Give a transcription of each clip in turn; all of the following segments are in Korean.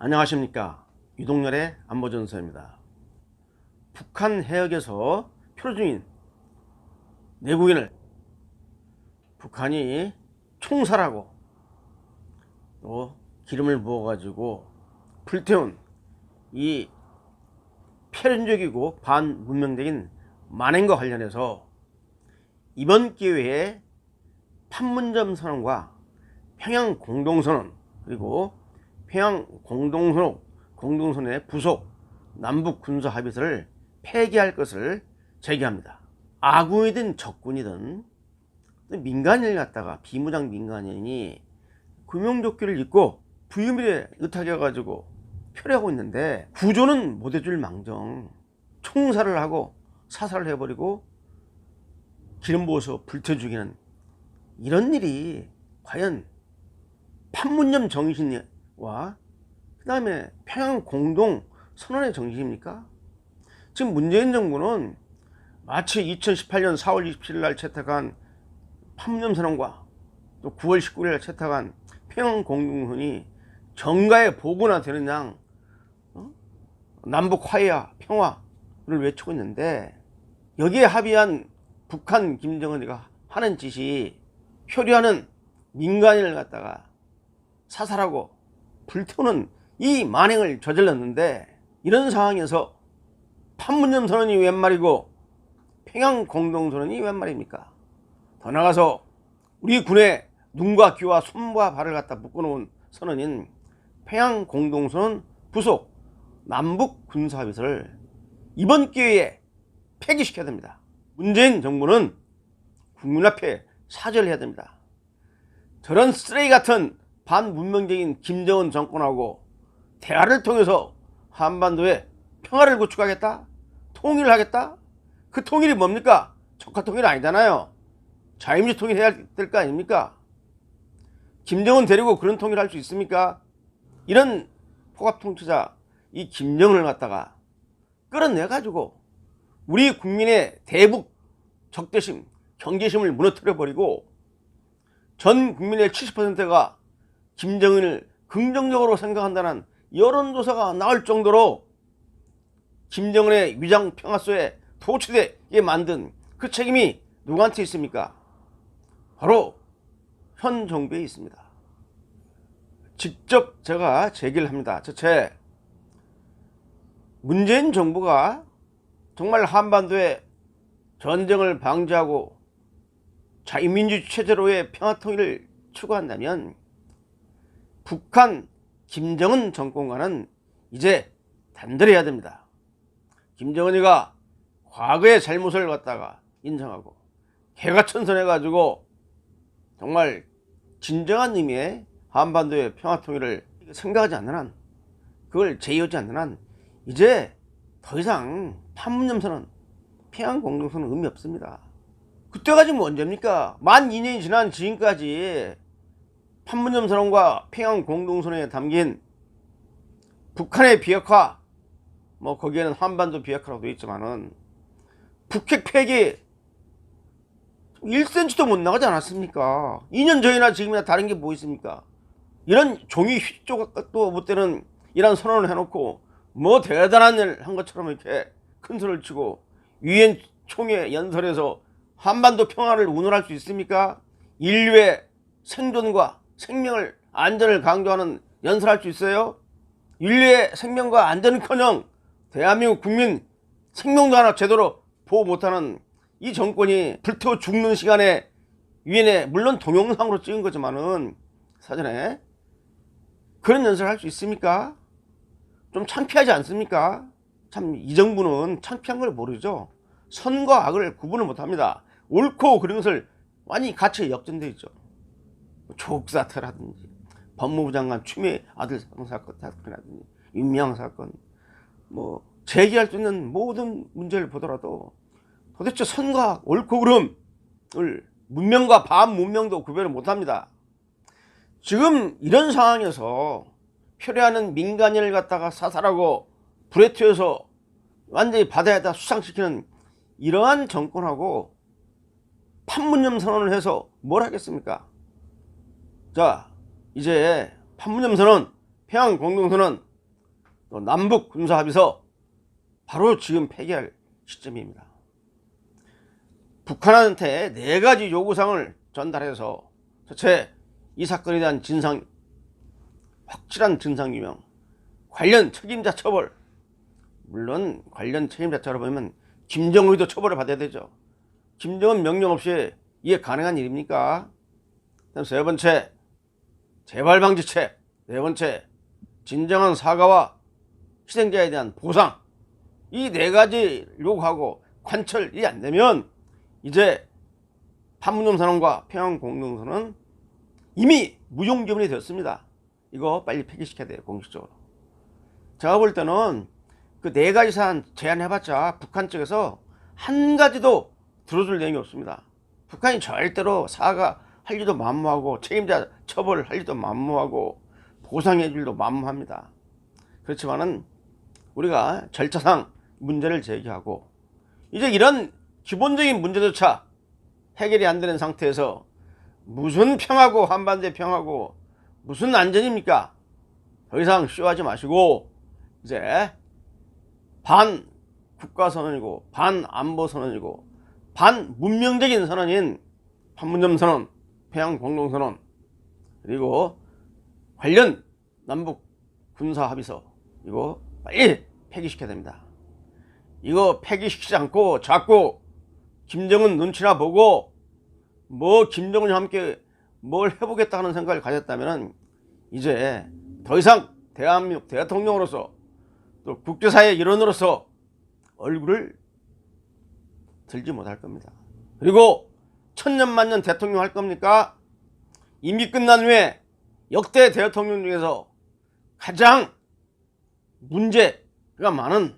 안녕하십니까. 유동열의 안보전서입니다. 북한 해역에서 표류 중인 내국인을 북한이 총살하고 또 기름을 부어 가지고 불태운 이 폐륜적이고 반문명적인 만행과 관련해서 이번 기회에 판문점 선언과 평양 공동선언 그리고 평양 공동선언의 부속 남북 군사 합의서를 폐기할 것을 제기합니다. 아군이든 적군이든 민간인을 갖다가 비무장 민간인이 구명조끼를 입고 부유밀에 의탁해 가지고 표류하고 있는데 구조는 못 해줄 망정 총살을 하고 사살을 해버리고 기름 부어서 불태 죽이는 이런 일이 과연 판문점 정신과 그 다음에 평양 공동 선언의 정신입니까? 지금 문재인 정부는 마치 2018년 4월 27일 날 채택한 판문점 선언과 또 9월 19일 날 채택한 평양 공동선언이 정가의 보고나 되는 양 남북 화해와 평화를 외치고 있는데 여기에 합의한 북한 김정은이가 하는 짓이 표류하는 민간인을 갖다가 사살하고 불태우는 이 만행을 저질렀는데 이런 상황에서 판문점 선언이 웬 말이고 평양 공동선언이 웬 말입니까? 더 나아가서 우리 군의 눈과 귀와 손과 발을 갖다 묶어놓은 선언인 평양 공동선언 부속 남북 군사합의서를 이번 기회에 폐기시켜야 됩니다. 문재인 정부는 국민 앞에 사죄를 해야 됩니다. 저런 쓰레기 같은 반문명적인 김정은 정권하고 대화를 통해서 한반도에 평화를 구축하겠다? 통일을 하겠다? 그 통일이 뭡니까? 적화 통일 아니잖아요. 자유민주 통일 해야 될 거 아닙니까? 김정은 데리고 그런 통일을 할 수 있습니까? 이런 포갑통치자 이 김정은을 갖다가 끌어내가지고 우리 국민의 대북 적대심, 경계심을 무너뜨려버리고 전 국민의 70%가 김정은을 긍정적으로 생각한다는 여론조사가 나올 정도로 김정은의 위장평화소에 도취되게 만든 그 책임이 누구한테 있습니까? 바로 현 정부에 있습니다. 직접 제가 제기를 합니다. 제 문재인 정부가 정말 한반도에 전쟁을 방지하고 자유민주 체제로의 평화통일을 추구한다면 북한 김정은 정권과는 이제 단절해야 해야 됩니다. 김정은이가 과거의 잘못을 갖다가 인정하고 개가천선해가지고 정말 진정한 의미의 한반도의 평화통일을 생각하지 않는 한, 그걸 제의하지 않는 한 이제 더 이상 판문점 선언, 평양 공동선언 의미 없습니다. 그때가 지금 언제입니까? 만 2년이 지난 지금까지 판문점 선언과 평양 공동선언에 담긴 북한의 비핵화, 뭐 거기에는 한반도 비핵화라고 되어 있지만은 북핵 폐기 1cm도 못 나가지 않았습니까? 2년 전이나 지금이나 다른 게 뭐 있습니까? 이런 종이 휘조각도 못 되는 이런 선언을 해놓고 뭐 대단한 일 한 것처럼 이렇게 큰 소리를 치고 유엔 총회 연설에서 한반도 평화를 운운할 수 있습니까? 인류의 생존과 생명을 안전을 강조하는 연설할 수 있어요? 인류의 생명과 안전은커녕 대한민국 국민 생명도 하나 제대로 보호 못하는 이 정권이 불태워 죽는 시간에 유엔에 물론 동영상으로 찍은 거지만은 사전에 그런 연설을 할 수 있습니까? 좀 창피하지 않습니까? 참 이 정부는 창피한 걸 모르죠. 선과 악을 구분을 못합니다. 옳고 그른 것을 많이 같이 역전되어 있죠. 조국 사태라든지 법무부 장관 추미애 아들 사건이라든지 윤미향 사건, 뭐 제기할 수 있는 모든 문제를 보더라도 도대체 선과 악, 옳고 그름을 문명과 반문명도 구별을 못합니다. 지금 이런 상황에서 표류하는 민간인을 갖다가 사살하고 불에 튀어서 완전히 바다에다 수상시키는 이러한 정권하고 판문점 선언을 해서 뭘 하겠습니까? 자, 이제 판문점 선언, 평양 공동선언 또 남북 군사 합의서 바로 지금 폐기할 시점입니다. 북한한테 4가지 요구사항을 전달해서 첫째, 이 사건에 대한 진상, 확실한 진상규명, 관련 책임자 처벌. 물론 관련 책임자 처벌하면 김정은도 처벌을 받아야 되죠. 김정은 명령 없이 이게 가능한 일입니까? 그다음 세 번째, 재발방지책. 네 번째, 진정한 사과와 희생자에 대한 보상. 이 4가지 요구하고 관철이 안 되면 이제 판문점 선언과 평양 공동선언은 이미 무용지물이 되었습니다. 이거 빨리 폐기시켜야 돼요, 공식적으로. 제가 볼 때는 그 4가지 사안 제안해봤자 북한 쪽에서 한 가지도 들어줄 내용이 없습니다. 북한이 절대로 사과할 일도 만무하고 책임자 처벌할 일도 만무하고 보상해 줄 일도 만무합니다. 그렇지만은 우리가 절차상 문제를 제기하고 이제 이런 기본적인 문제조차 해결이 안 되는 상태에서 무슨 평화고 한반도의 평화고 무슨 안전입니까? 더 이상 쇼하지 마시고 이제 반 국가선언이고 반 안보선언이고 반 문명적인 선언인 판문점 선언, 평양 공동선언, 그리고 관련 남북 군사 합의서 이거 빨리 폐기시켜야 됩니다. 이거 폐기시키지 않고 자꾸 김정은 눈치나 보고 뭐 김정은과 함께 뭘 해보겠다 하는 생각을 가졌다면 이제 더 이상 대한민국 대통령으로서 또 국제사회 일원으로서 얼굴을 들지 못할 겁니다. 그리고 천년만년 대통령 할 겁니까? 이미 끝난 후에 역대 대통령 중에서 가장 문제가 많은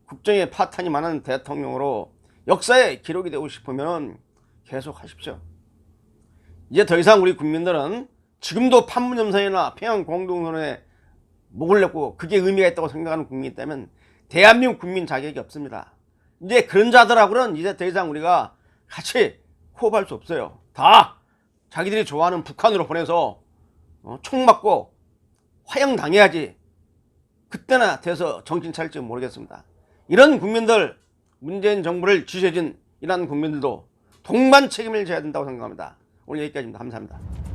국정에 파탄이 많은 대통령으로 역사에 기록이 되고 싶으면 계속 하십시오. 이제 더 이상 우리 국민들은 지금도 판문점선이나 평양 공동선언에 목을 냈고 그게 의미가 있다고 생각하는 국민이 있다면 대한민국 국민 자격이 없습니다. 이제 그런 자들하고는 이제 더 이상 우리가 같이 호흡할 수 없어요. 다 자기들이 좋아하는 북한으로 보내서 총 맞고 화형당해야지 그때나 돼서 정신 차릴지 모르겠습니다. 이런 국민들, 문재인 정부를 지지해준 이런 국민들도 동반 책임을 져야 된다고 생각합니다. 오늘 여기까지입니다. 감사합니다.